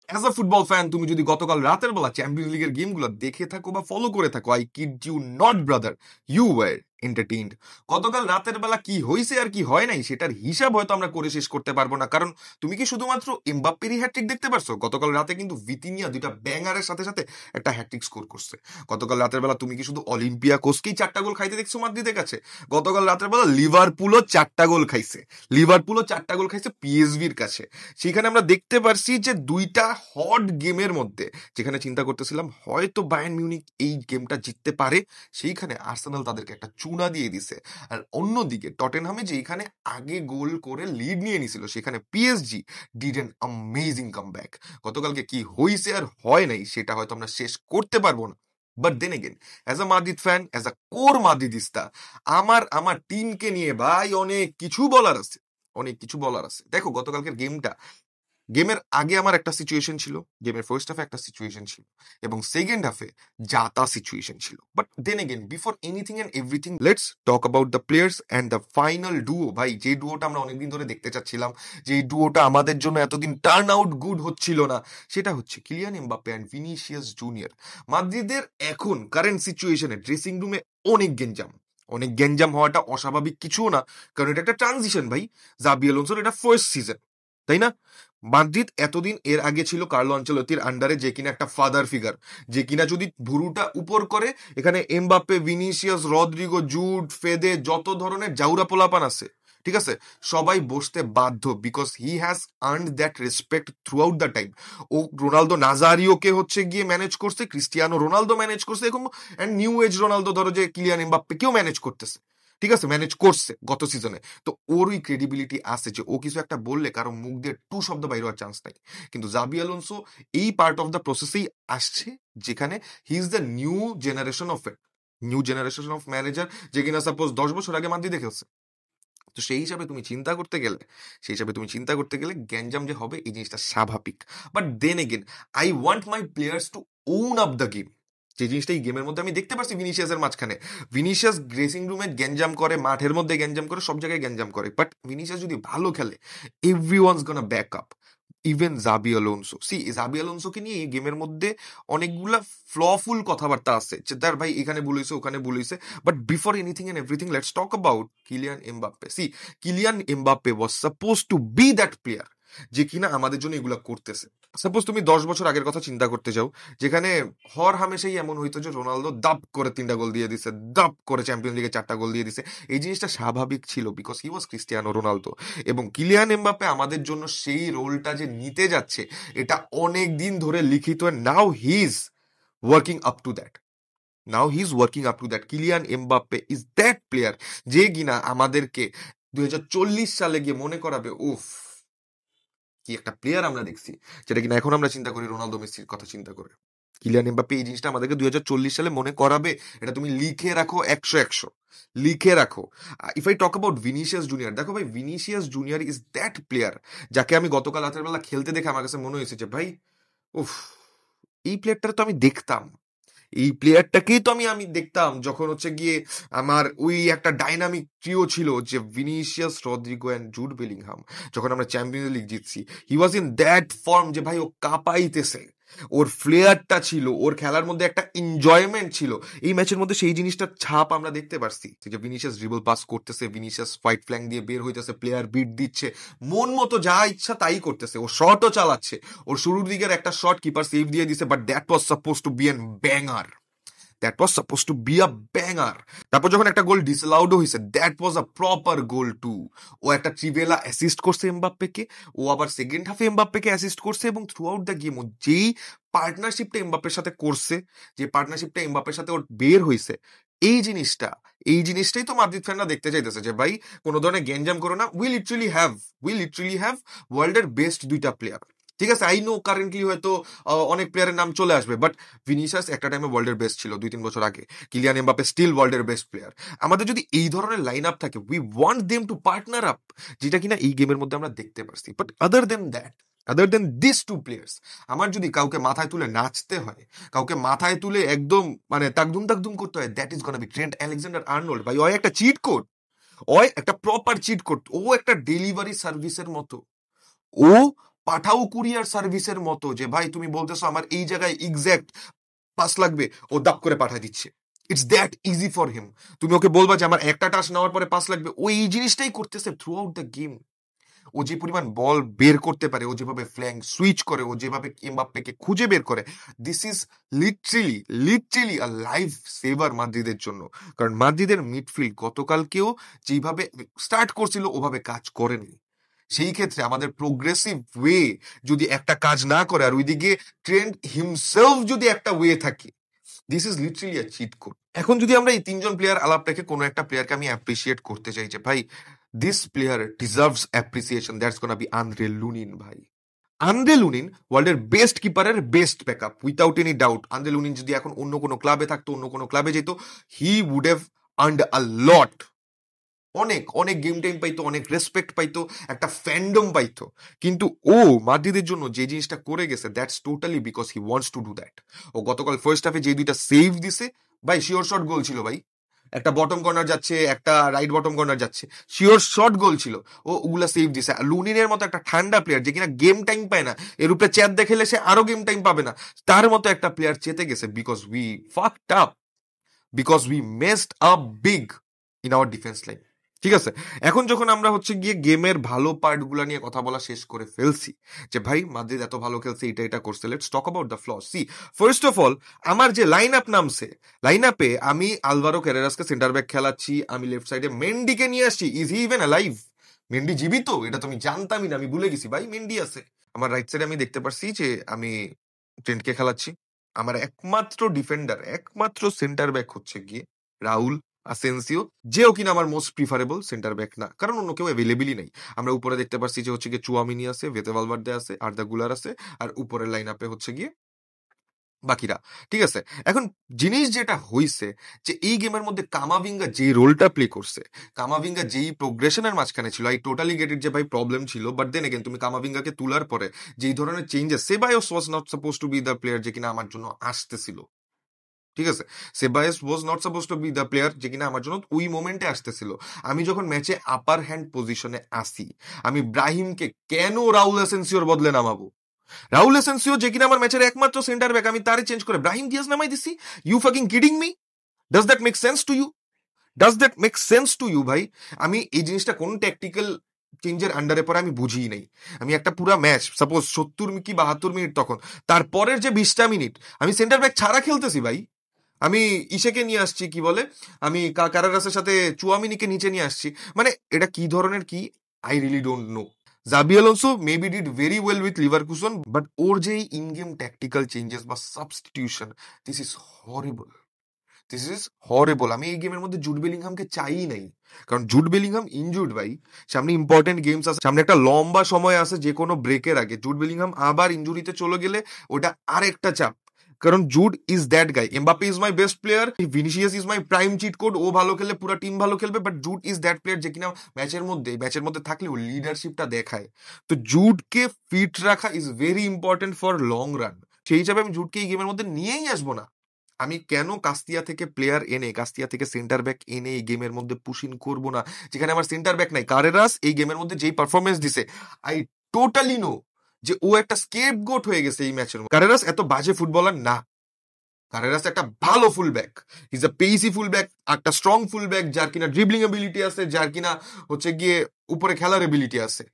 As a football fan তুমি যদি গতকাল রাতের বেলা চ্যাম্পিয়ন্স লিগের গেমগুলো দেখে থাকো বা ফলো করে থাকো, I kid you not brother, you were entertained. গতকাল রাতের বেলা কি হয়েছে আর কি হয় নাই সেটার হিসাব হয়তো আমরা করে শেষ করতে পারবো না, কারণ তুমি কি শুধুমাত্র এমবাপ্পেরই হ্যাটট্রিক দেখতে পারছো? গতকাল রাতে কিন্তু ভিতিনিয়া দুইটা ব্যাঙারের সাথে সাথে একটা হ্যাটট্রিক স্কোর করছে। গতকাল রাতের বেলা তুমি কি শুধু অলিম্পিয়াকোসকেই 4টা গোল খাইতে দেখছো মাদ্রিদের কাছে? গতকাল রাতের বেলা লিভারপুলও 4টা গোল খাইছে, লিভারপুলও 4টা গোল খাইছে পিএসভির কাছে। সেখানে আমরা দেখতে পারছি যে দুইটা হট গেমের মধ্যে, যেখানে চিন্তা করতেছিলাম হয়তো বায়ার্ন মিউনিখ এই গেমটা জিততে পারে, সেইখানে আর্সেনাল তাদেরকে একটা চুনা দিয়ে দিছে। আর অন্যদিকে টটেনহামে যেখানে আগে গোল করে লিড নিয়ে নিছিল, সেখানে PSG did an amazing comeback. গতকালকে কি হইছে আর হয় নাই সেটা হয়তো আমরা শেষ করতে পারবো না, but then again as a Madrid fan, as a core Madridista, আমার টিমকে নিয়ে ভাই অনেক কিছু বলার আছে, অনেক কিছু বলার আছে। দেখো গতকালকের গেমের আগে আমার একটা সিচুয়েশন ছিল, গেমের ফার্স্ট হাফে একটা সিচুয়েশন ছিল, এবং সেকেন্ড হাফে যাতা সিচুয়েশন ছিল। But then again before anything and everything, let's talk about the players and the final duo. ভাই যে ডুওটা আমরা অনেকদিন ধরে দেখতে চাচ্ছিলাম, যে ডুওটা আমাদের জন্য এতদিন টার্ন আউট গুড হচ্ছিল না, সেটা হচ্ছে Kylian Mbappe and Vinicius junior. মাদ্রিদের এখন কারেন্ট সিচুয়েশনে ড্রেসিং রুমে অনেক গেঞ্জাম, অনেক গেঞ্জাম হওয়াটা অস্বাভাবিক কিছুও না, কারণ এটা একটা ট্রানজিশন ভাই। জাবি আলোনসোর এটা ফার্স্ট সিজন, তাই না? মাদ্রিদ এতদিন এর আগে ছিল কার্লো আনচেলত্তির আন্ডারে, যে কিনা একটা ফাদার ফিগার, যে কিনা যদি ভুরুটা উপর করে এখানে Mbappe, Vinicius, Rodrygo, Jude, Fede, যত ধরনের জাউরা পোলাপান আছে, ঠিক আছে, সবাই বসতে বাধ্য, because he has earned that respect throughout the time. ও রোনালদো নাজারিওকে হচ্ছে গিয়ে ম্যানেজ করছে, ক্রিস্টিয়ানো রোনালদো ম্যানেজ করছে, এখন অ্যান্ড নিউ এজ রোনালদো ধরো যে কিলিয়ান এমবাপ্পে কেউ ম্যানেজ করতেছে, ঠিক আছে, ম্যানেজ করছে গত সিজনে। তো ওর ওই ক্রেডিবিলিটি আছে যে ও কিছু একটা বললে কারো মুখ দিয়ে টু শব্দ বাইর হওয়ার চান্স নাই। কিন্তু জাবি আলোনসো এই পার্ট অফ দ্য প্রসেসেই আসছে, যেখানে he is the new generation of manager, যে কিনা সাপোজ 10 বছর আগে মাদ্রিদে খেলছে। তো সেই হিসাবে তুমি চিন্তা করতে গেলে গ্যাঞ্জাম যে হবে এই জিনিসটা স্বাভাবিক। But then again I want my players to own up the game. যে জিনিসটা এই গেমের মধ্যে আমি দেখতে পাচ্ছি ভিনিসিয়াসের মাঝখানে, ভিনিসিয়াস ড্রেসিং রুমে গ্যাঞ্জাম করে, মাঠের মধ্যে গ্যাঞ্জাম করে, সব জায়গায় গ্যাঞ্জাম করে, বাট ভিনিসিয়াস যদি ভালো খেলে everyone's gonna back up, even Xabi Alonso. Xabi আলোনসোকে নিয়ে এই গেমের মধ্যে অনেকগুলা ফ্লফুল কথাবার্তা আছে, যে তার ভাই এখানে বলেছে ওখানে বলেছে। But before anything and everything, let's talk about Kylian Mbappe. Kylian Mbappe was suppose to be that player যে কিনা আমাদের জন্য এগুলা করতেছে। সাপোজ তুমি 10 বছর আগের কথা চিন্তা করতে যাও, যেখানে হর হামেশাই এমন হইতো যে রোনালদো দাপ করে 3টা গোল দিয়ে দিছে, দাপ করে চ্যাম্পিয়ন লিগে 4টা গোল দিয়ে দিছে। এই জিনিসটা স্বাভাবিক ছিল, because he was Cristiano Ronaldo. এবং কিলিয়ান এমবাপ্পে আমাদের জন্য সেই রোলটা যে নিতে যাচ্ছে, এটা অনেক দিন ধরে লিখিত। Now he is working up to that, Kylian Mbappe is that player যে কিনা আমাদেরকে 2040 সালে গিয়ে মনে করাবে, উফ কি একটা প্লেয়ার আমরা দেখছি, যেটা কিনা এখন আমরা চিন্তা করি রোনালদো মেসির কথা চিন্তা করে। কিলিয়ান এমবাপ্পে এই জিনিসটা আমাদেরকে 2040 সালে মনে করাবে, এটা তুমি লিখে রাখো, 100 লিখে রাখো। If I talk about Vinicius junior, দেখো ভাই Vinicius junior is that player যাকে আমি গতকাল রাতের বেলা খেলতে দেখে আমার কাছে মনে হয়েছে যে ভাই উফ, এই প্লেয়ারটা তো আমি দেখতাম, এই প্লেয়ারটাকেই তো আমি দেখতাম যখন হচ্ছে গিয়ে আমার ওই একটা ডাইনামিক ট্রিও ছিল, যে Vinicius, Rodrygo and Jude Bellingham, যখন আমরা চ্যাম্পিয়ন্স লিগ জিতছি। He was in that form যে ভাই ও কাঁপাইতেছে, ওর ফ্লেয়ারটা ছিল, ওর খেলার মধ্যে একটা এনজয়মেন্ট ছিল। এই ম্যাচের মধ্যে সেই জিনিসটার ছাপ আমরা দেখতে পারছি, যে ভিনিসিয়াস ড্রিবল পাস করতেছে, ভিনিসিয়াস হোয়াইট ফ্ল্যাঙ্ক দিয়ে বের হইতেছে, প্লেয়ার বিট দিচ্ছে, মন মতো যা ইচ্ছা তাই করতেছে, ও শটও চালাচ্ছে। ওর শুরুর দিকের একটা শট কিপার সেভ দিয়ে দিছে, but that was suppose to be an banger, তারপর যখন একটা গোল ডিসঅ্যালাউড হয়েছে, that was a proper goal too. ও একটা ট্রিভেলা অ্যাসিস্ট করছে এমবাপ্পেকে, ও আবার সেকেন্ড হাফে এমবাপ্পেকে অ্যাসিস্ট করছে, এবং থ্রু আউট দ্য গেম যেই পার্টনারশিপটা এমবাপ্পের সাথে করছে, যে পার্টনারশিপটা এমবাপ্পের সাথে ওর বের হয়েছে, এই জিনিসটাই তো মাদ্রিদ ফ্যানরা দেখতে চাইতেছে, যে ভাই কোনো ধরনের গ্যাঞ্জাম করো না। উই লিটারালি হ্যাভ ওয়ার্ল্ডের বেস্ট 2টা প্লেয়ার, ঠিক আছে। আই নো কারেন্টলি হয়তো অনেক প্লেয়ারের নাম চলে আসবে, বাট ভিনিসিয়াস একটা টাইমে ওয়ার্ল্ডের বেস্ট ছিল 2-3 বছর আগে, কিলিয়ান এমবাপ্পে স্টিল ওয়ার্ল্ডের বেস্ট প্লেয়ার। আমাদের যদি এই ধরনের লাইন আপ থাকে, we want them to partner up, যেটা কিনা এই গেমের মধ্যে আমরা দেখতে পারছি। But other than this 2 players, আমার যদি কাউকে মাথায় তুলে নাচতে হয়, কাউকে মাথায় তুলে একদম মানে তাকদুম তাকদুম করতে হয়, that is gonna be Trent Alexander Arnold. ভাই ওই একটা চিট কোড, ওই একটা প্রপার চিট কোড, ও একটা ডেলিভারি সার্ভিসের মতো। ও পাঠাও কুরিয়ার সার্ভিসের মতো, যে ভাই তুমি বলতেছো আমার এই জায়গায় এক্স্যাক্ট পাস লাগবে, ও দাপ করে পাঠা দিচ্ছে। It's that easy for him. তুমি ওকে বলবা যে আমার একটা টাচ নেওয়ার পরে পাস লাগবে, ও এই জিনিসটাই করতেছে থ্রু আউট দ্য গেম। ও যে পরিমাণ বল বের করতে পারে, ও যেভাবে ফ্ল্যাঙ্ক সুইচ করে, ও যেভাবে এমবাপ্পেকে খুঁজে বের করে, this is literally literally a life saver মাদ্রিদের জন্য। কারণ মাদ্রিদের মিডফিল্ড গতকালকেও যেভাবে স্টার্ট করছিল ওভাবে কাজ করেনি। সেই ক্ষেত্রে আমাদের প্রোগ্রেসিভ ওয়ে যদি একটা কাজ না করে, আর ওইদিকে ট্রেন্ড হিমসেলফ যদি একটা ওয়ে থাকে, this is literally a cheat code. এখন যদি আমরা এই তিনজন প্লেয়ার আলাপ রেখে কোনো একটা প্লেয়ারকে আমি অ্যাপ্রিসিয়েট করতে চাই যে ভাই this player deserves appreciation, that's gonna be Andriy Lunin. ভাই আন্দ্রে লুনিন ওয়ার্ল্ডের বেস্ট কিপারের best backup without any doubt. Andriy Lunin যদি এখন অন্য কোনো ক্লাবে থাকতো, অন্য কোনো ক্লাবে যেত, হি উড হ্যাভ আর্নড আ লট। অনেক অনেক গেম টাইম পাইতো, অনেক রেসপেক্ট পাইতো, একটা ফ্যান্ডম পাইতো। কিন্তু ও মাদ্রিদের জন্য যে জিনিসটা করে গেছে, that's totally because he wants to do that. ও গতকাল ফার্স্ট হাফে যে দুইটা সেভ দিছে ভাই, শিওর শট গোল ছিল ভাই। একটা বটম কর্নার যাচ্ছে, একটা রাইট বটম কর্নার যাচ্ছে, শিওর শট গোল ছিল। ও ওগুলা সেভ দিছে। লুনিনের মতো একটা ঠান্ডা প্লেয়ার যে কিনা গেম টাইম পায় না, এর উপরে চ্যাট দেখেলে সে আরো গেম টাইম পাবে না, তার মতো একটা প্লেয়ার চেতে গেছে because we fucked up, because we messed up big in our defence line. ঠিক আছে, এখন যখন আমরা হচ্ছে গিয়ে গেমের ভালো পার্টগুলো নিয়ে কথা বলা শেষ করে ফেলছি, যে ভাই মাদ্রিদ এত ভালো খেলছে, এটা এটা করছে, let's talk about the flaws. See, first of all আমার যে লাইন আপ নামছে, লাইন আপে আমি আলভারো ক্যারেরাসকে সেন্টার ব্যাক খেলাচ্ছি, আমি লেফট সাইডে মেন্ডিকে নিয়ে আসছি। Is he even alive? Mendy জীবিত? এটা তো আমি জানতামই না, আমি ভুলে গেছি ভাই মেন্ডি আছে। আমার রাইট সাইডে আমি দেখতে পারছি যে আমি ট্রেন্টকে খেলাচ্ছি। আমার একমাত্র ডিফেন্ডার, একমাত্র সেন্টার ব্যাক হচ্ছে গিয়ে রাউল আসেন্সিও, যেও কিনা আমার মোস্ট প্রিফারেবল সেন্টার ব্যাক না, কারণ অন্য কেউ অ্যাভেলেবলই নাই। আমরা উপরে দেখতে পাচ্ছি যে হচ্ছে গিয়ে চুয়ামিনি আছে, ভেতে ভালভার্দে আছে, আর্দা গুলার আছে, আর উপরের লাইন আপে হচ্ছে গিয়ে বাকিরা। ঠিক আছে, এখন জিনিস যেটা হইছে যে এই গেমের মধ্যে কামাভিঙ্গা যে রোলটা প্লে করছে, কামাভিঙ্গা যেই প্রোগ্রেশনের মাঝখানে ছিল, আই টোটালি গেট ইট যে ভাই প্রবলেম ছিল, বাট দেন এগেন তুমি কামাভিঙ্গাকে তুলার পরে যেই ধরনের changes, Ceballos was not suppose to be the player যে কিনা আমার জন্য আসতেছিল। ঠিক আছে, Ceballos was not suppose to be the player যে কিনা আমার জন্য ওই মোমেন্টে আসতেছিল। আমি যখন ম্যাচে আপার হ্যান্ড পজিশনে আসি, আমি ব্রাহিমকে কেন রাউল এসেন্সিওর বদলে নামাবো? রাউল এসেন্সিও যে কিনা আমার ম্যাচের একমাত্র সেন্টার ব্যাক, আমি তারে চেঞ্জ করে ব্রাহিম দিয়াজ নামাই দিছি? You fucking kidding me? Does that make sense to you? Does that make sense to you ভাই? আমি এই জিনিসটা কোন ট্যাকটিক্যাল চেঞ্জের আন্ডারে পরে আমি বুঝিই নাই। আমি একটা পুরা ম্যাচ সাপোজ 70 কি 72 মিনিট, তখন তারপরের যে 20টা মিনিট আমি সেন্টার ব্যাক ছাড়া খেলতেছি ভাই। আমি ইসেকে নিয়ে আসছি, কি বলে, আমি কারারাসের সাথে চুয়ামিনিকে নিচে নিয়ে আসছি। মানে এটা কি ধরনের কি, I really don't know. Xabi Alonso maybe did very well with Leverkusen, but ওর যে ইন গেম ট্যাকটিক্যাল চেঞ্জেস বা substitution, this is horrible, this is horrible. আমি এই গেমের মধ্যে জুড বেলিংহামকে চাই নাই, কারণ জুড বেলিংহাম ইনজুর্ড ভাই। সামনে ইম্পর্টেন্ট গেমস আছে, সামনে একটা লম্বা সময় আছে, যে কোনো ব্রেকের আগে জুড বেলিংহাম আবার ইনজুরিতে চলে গেলে ওটা আরেকটা চাপ। কারণ Jude is that guy. Mbappe is my best player, Vinicius is my prime cheat code, ও ভালো খেললে পুরো টিম ভালো খেলবে, but Jude is that player যে কিনা ম্যাচের মধ্যে থাকলে ও লিডারশিপটা দেখায়। তো জুডকে ফিট রাখা is very important for long run. সেই হিসাবে আমি জুডকে এই গেমের মধ্যে নিয়েই আসবো না। আমি কেন কাস্তিয়া থেকে প্লেয়ার এনে, কাস্তিয়া থেকে সেন্টার ব্যাক এনে এই গেমের মধ্যে পুশিং করব না, যেখানে আমার সেন্টার ব্যাক নাই? কারেরাস এই গেমের মধ্যে যেই পারফরমেন্স দিছে, আই টোটালি নো যে ও একটা স্কেপগোট হয়ে গেছে এই ম্যাচের মধ্যে। কারেরাস এত বাজে ফুটবলার না, কারেরাস একটা ভালো full back, is a pacy full back, একটা স্ট্রং ফুল ব্যাক, যার কিনা ড্রিবলিং এবিলিটি আছে, যার কিনা হচ্ছে গিয়ে উপরে খেলার এবিলিটি আছে,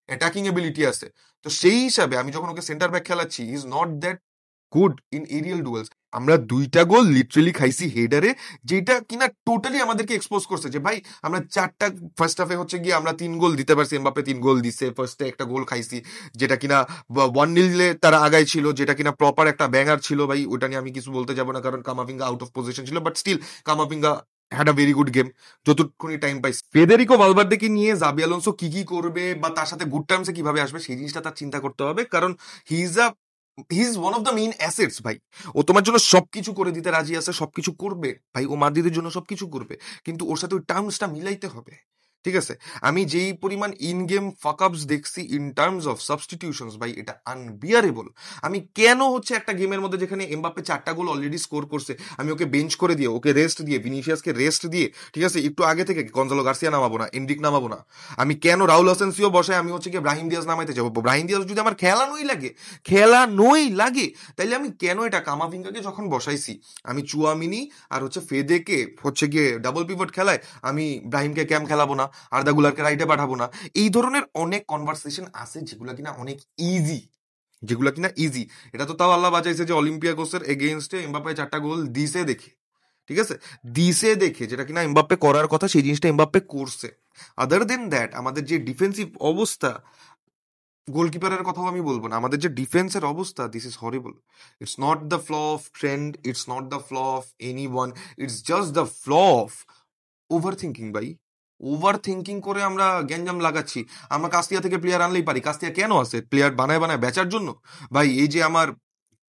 অ্যাটাকিং এবিলিটি আছে। তো সেই হিসাবে আমি যখন ওকে সেন্টার ব্যাক খেলাচ্ছি, is not that good in aerial duels. আমরা 2টা গোল লিটারেলি খাইছি হেডারে, যেটা কিনা টোটালি আমাদেরকে এক্সপোজ করছে যে ভাই আমরা 4টা ফার্স্ট হাফে হচ্ছে গিয়ে আমরা 3 গোল দিতে পারছি, এমবাপ্পে 3 গোল দিছে, ফার্স্টে একটা গোল খাইছি যেটা কিনা 1-0 তারা আগায় ছিল, যেটা কিনা প্রপার একটা ব্যাঙার ছিল ভাই। ওটা নিয়ে আমি কিছু বলতে যাবো না, কারণ কামাভিঙ্গা আউট অফ পজিশন ছিল, but still Camavinga had a very good game যতক্ষণই টাইম পাইছে। ফেদেরিকো ভালভার্দেকে নিয়ে জাবি আলোনসো কি করবে বা তার সাথে গুড টার্মসে কিভাবে আসবে, সেই জিনিসটা তার চিন্তা করতে হবে, কারণ he is one of the main assets ভাই। ও তোমার জন্য সবকিছু করে দিতে রাজি আছে, সবকিছু করবে ভাই, ও মাদ্রিদের জন্য সবকিছু করবে, কিন্তু ওর সাথে ওই টার্মসটা মিলাইতে হবে। ঠিক আছে, আমি যেই পরিমাণ ইন গেম ফাকআপস দেখছি ইন টার্মস অফ সাবস্টিটিউশনস, ভাই এটা আনবিয়ারেবল। আমি কেন হচ্ছে একটা গেমের মধ্যে যেখানে এমবাপ্পে 4টা গোল অলরেডি স্কোর করছে, আমি ওকে বেঞ্চ করে দিয়ে, ওকে রেস্ট দিয়ে, ভিনিসিয়াসকে রেস্ট দিয়ে, ঠিক আছে, একটু আগে থেকে গঞ্জালো গার্সিয়া নামাবো না, এনরিক নামাবো না, আমি কেন রাউল হাসানসিও বসায় আমি হচ্ছে কি ব্রাহিম দিয়াজ নামাইতে যাবো? ব্রাহিম দিয়াজ যদি আমার খেলানোই লাগে, তাইলে আমি কেন এটা কামাভিঙ্গাকে যখন বসাইছি, আমি চুয়ামিনি আর হচ্ছে ফেদেকে হচ্ছে গিয়ে ডাবল পিভট খেলায়, আমি ব্রাহিমকে ক্যাম খেলাবো না, আর্দা গুলারকে রাইটে পাঠাবো না? এই ধরনের অনেক কনভারসেশন আছে যেগুলা কিনা ইজি। এটা তো তাও আল্লাহ বাঁচাইছে যে অলিম্পিয়াকোসের এগেইনস্টে এমবাপ্পে 4টা গোল দিছে দেখে, ঠিক আছে, দিছে দেখে, যেটা কিনা এমবাপ্পে করার কথা সেই জিনিসটা এমবাপ্পে করছে। আদার দেন দ্যাট আমাদের যে ডিফেন্সিভ অবস্থা, গোলকিপারের কথাও আমি বলবো না, আমাদের যে ডিফেন্সের অবস্থা, this is horrible. It's not the flaw of Trent, it's not the flaw of any one, it's just the flaw of over thinking ভাই। ওভার থিঙ্কিং করে আমরা গ্যাঞ্জাম লাগাচ্ছি। আমরা কাস্তিয়া থেকে প্লেয়ার আনলেই পারি, কাস্তিয়া কেন আছে? প্লেয়ার বানায় বানায় বেচার জন্য? ভাই এই যে আমার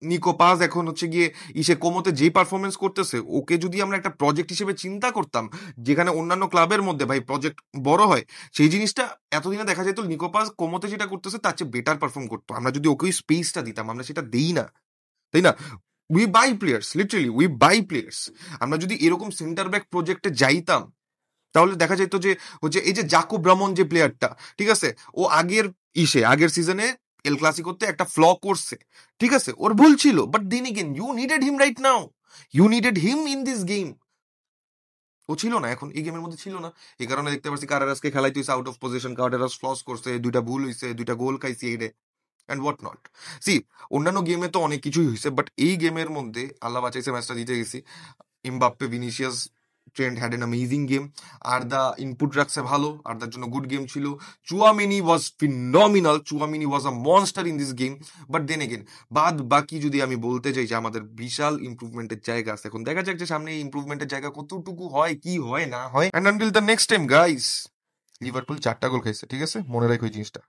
নিকো পাজ এখন হচ্ছে গিয়ে ইসে কোমোতে যে পারফরমেন্স করতেছে, ওকে যদি আমরা একটা প্রজেক্ট হিসেবে চিন্তা করতাম, যেখানে অন্যান্য ক্লাবের মধ্যে ভাই প্রজেক্ট বড় হয়, সেই জিনিসটা এতদিনে দেখা যেত নিকো পাজ কোমোতে যেটা করতেছে তার চেয়ে বেটার পারফর্ম করতো। আমরা যদি ওকে স্পেসটা দিতাম, আমরা সেটা দেই না, তাই না? We by players, literally we by players. আমরা যদি এরকম সেন্টার ব্যাক প্রজেক্টে যাইতাম, তাহলে দেখা যেত যে হচ্ছে এই যে জাকো ব্রামন যে প্লেয়ারটা, ঠিক আছে, ও আগের সিজনে এল ক্লাসিকোতে একটা ফ্ল করছে, ঠিক আছে, ওর ভুল ছিল, but then again you needed him right now, you needed him in this game. ও ছিল না, এখন এই গেমের মধ্যে ছিল না। এই কারণে দেখতে পাচ্ছি কারারাসকে খেলাই তুই আউট অফ পজিশন, কারারাস ফ্লস করছে, 2টা ভুল হইছে, 2টা গোল খাইছে এডে, অ্যান্ড হোয়াট নট। সি, অন্যান্য গেমে তো অনেক কিছুই হয়েছে, বাট এই গেমের মধ্যে আল্লাহ বাঁচাইছে ম্যাচটা জিতে গেছি। Mbappe, Vinicius, Trent had an amazing game. Arda input রাখছে ভালো, আর্দার জন্য গুড গেম ছিল। Tchouameni was phenomenal, Tchouameni was a monster in this game. But then again বাদ বাকি যদি আমি বলতে চাই যে আমাদের বিশাল ইমপ্রুভমেন্টের জায়গা আছে, এখন দেখা যাক যে সামনে এই ইমপ্রুভমেন্টের জায়গা কতটুকু হয়, কি হয় না হয়। And until the next time guys, Liverpool 4টা গোল খাইছে, ঠিক আছে, মনে রাখো এই জিনিসটা।